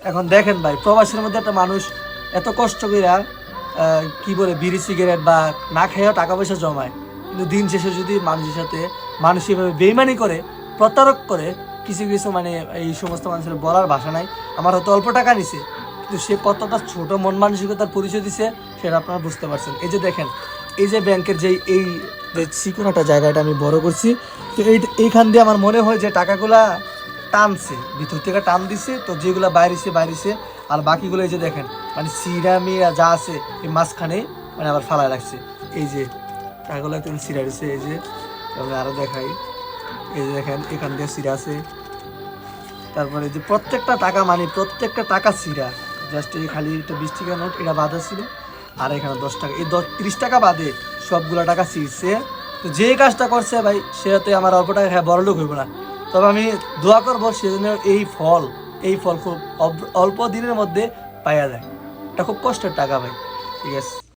এখন দেখেন ভাই, প্রবাসের মধ্যে একটা মানুষ এত কষ্ট কইরা কি বলে বিড়ি সিগারেট বা না খেয়েও টাকা পয়সা জমায়, কিন্তু দিন শেষে যদি মানুষের সাথে মানুষ এভাবে বেইমানি করে, প্রতারক করে, কিছু কিছু মানে এই সমস্ত মানুষের বলার ভাষা নাই। আমার হয়তো অল্প টাকা নিছে, কিন্তু সে কতটা ছোট মন মানসিকতার পরিচয় দিছে সেটা আপনারা বুঝতে পারছেন। এই যে দেখেন, এই যে ব্যাংকের এই যে চিকোনাটা জায়গাটা আমি বড় করছি, তো এইখান দিয়ে আমার মনে হয় যে টাকাগুলা টানছে, ভিতর থেকে টান দিছে, তো যেগুলো বাইরেছে আর বাকিগুলো এই যে দেখেন মানে সিরা মিরা যা আছে এই মাঝখানে মানে আবার ফালায় রাখছে। এই যে টাকাগুলো একদম সিরা দিছে। এই যে আমি আরো দেখাই, এই যে দেখেন এখান দিয়ে সিরা আছে। তারপরে যে প্রত্যেকটা টাকা মানে প্রত্যেকটা টাকা সিরা, জাস্ট এই খালি একটা 20 টাকা নোট এটা বাদা ছিল, আর এখানে 10 টাকা, এই 30 টাকা বাদে সবগুলো টাকা ছিঁড়ছে। তো যে কাজটা করছে ভাই, সেটাতে আমার অল্প টাকা খায় বড় লোক হইব না। তবে আমি দোয়া করবো সেজন্য এই ফল খুব অল্প দিনের মধ্যে পাওয়া যায়। এটা খুব কষ্টের টাকা ভাই। ঠিক আছে।